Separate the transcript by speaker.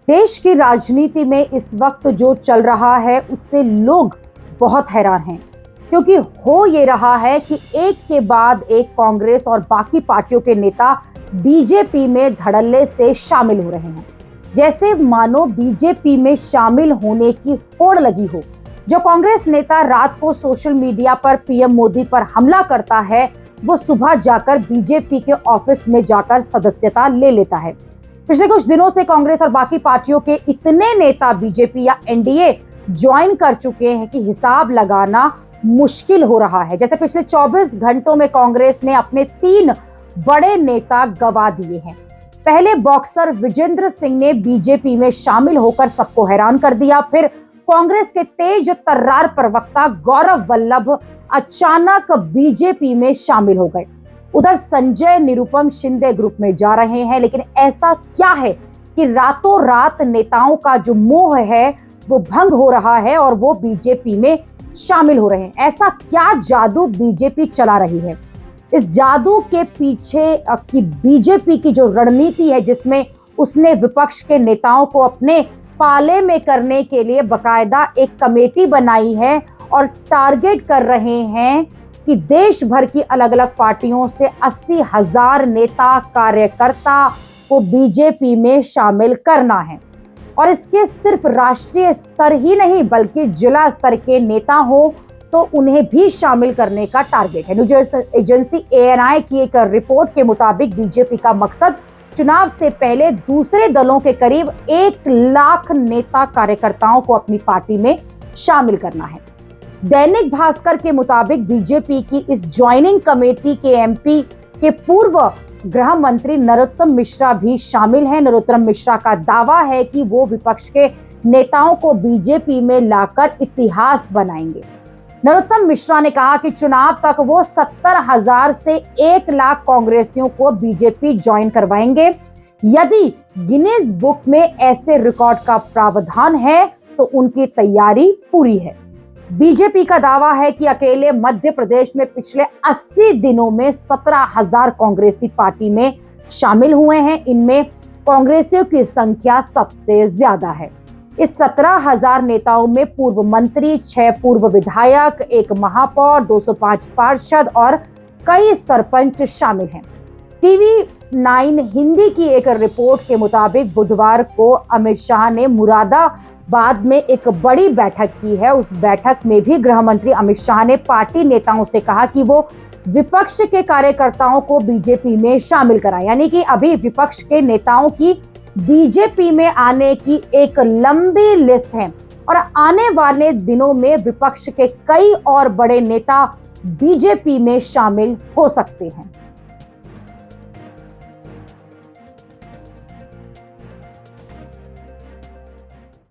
Speaker 1: देश की राजनीति में इस वक्त जो चल रहा है उससे लोग बहुत हैरान हैं, क्योंकि हो ये रहा है कि एक के बाद एक कांग्रेस और बाकी पार्टियों के नेता बीजेपी में धड़ल्ले से शामिल हो रहे हैं। जैसे मानो बीजेपी में शामिल होने की होड़ लगी हो। जो कांग्रेस नेता रात को सोशल मीडिया पर पीएम मोदी पर हमला करता है, वो सुबह जाकर बीजेपी के ऑफिस में जाकर सदस्यता ले लेता है। पिछले कुछ दिनों से कांग्रेस और बाकी पार्टियों के इतने नेता बीजेपी या एनडीए ज्वाइन कर चुके हैं कि हिसाब लगाना मुश्किल हो रहा है। जैसे पिछले 24 घंटों में कांग्रेस ने अपने 3 बड़े नेता गंवा दिए हैं। पहले बॉक्सर विजेंद्र सिंह ने बीजेपी में शामिल होकर सबको हैरान कर दिया। फिर कांग्रेस के तेज तर्रार प्रवक्ता गौरव वल्लभ अचानक बीजेपी में शामिल हो गए। उधर संजय निरुपम शिंदे ग्रुप में जा रहे हैं। लेकिन ऐसा क्या है कि रातों रात नेताओं का जो मोह है वो भंग हो रहा है और वो बीजेपी में शामिल हो रहे हैं। ऐसा क्या जादू बीजेपी चला रही है? इस जादू के पीछे की बीजेपी की जो रणनीति है, जिसमें उसने विपक्ष के नेताओं को अपने पाले में करने के लिए बकायदा एक कमेटी बनाई है और टारगेट कर रहे हैं कि देश भर की अलग अलग पार्टियों से 80,000 नेता कार्यकर्ता को बीजेपी में शामिल करना है। और इसके सिर्फ राष्ट्रीय स्तर ही नहीं बल्कि जिला स्तर के नेता हो तो उन्हें भी शामिल करने का टारगेट है। न्यूज एजेंसी ANI की एक रिपोर्ट के मुताबिक बीजेपी का मकसद चुनाव से पहले दूसरे दलों के करीब 1 लाख नेता कार्यकर्ताओं को अपनी पार्टी में शामिल करना है। दैनिक भास्कर के मुताबिक बीजेपी की इस ज्वाइनिंग कमेटी के MP के पूर्व गृह मंत्री नरोत्तम मिश्रा भी शामिल हैं। नरोत्तम मिश्रा का दावा है कि वो विपक्ष के नेताओं को बीजेपी में लाकर इतिहास बनाएंगे। नरोत्तम मिश्रा ने कहा कि चुनाव तक वो 70,000 से 1 लाख कांग्रेसियों को बीजेपी ज्वाइन करवाएंगे। यदि गिनीज बुक में ऐसे रिकॉर्ड का प्रावधान है तो उनकी तैयारी पूरी है। बीजेपी का दावा है कि अकेले मध्य प्रदेश में पिछले 80 दिनों में 17,000 कांग्रेसी पार्टी में शामिल हुए हैं। इनमें कांग्रेसियों की संख्या सबसे ज्यादा है। इस 17,000 नेताओं में पूर्व मंत्री, 6 पूर्व विधायक, 1 महापौर, 205 पार्षद और कई सरपंच शामिल हैं। TV9 हिंदी की एक रिपोर्ट के मुताबिक बुधवार को अमित शाह ने मुरादाबाद में एक बड़ी बैठक की है। उस बैठक में भी गृह मंत्री अमित शाह ने पार्टी नेताओं से कहा कि वो विपक्ष के कार्यकर्ताओं को बीजेपी में शामिल कराएं। यानी कि अभी विपक्ष के नेताओं की बीजेपी में आने की एक लंबी लिस्ट है और आने वाले दिनों में विपक्ष के कई और बड़े नेता बीजेपी में शामिल हो सकते हैं।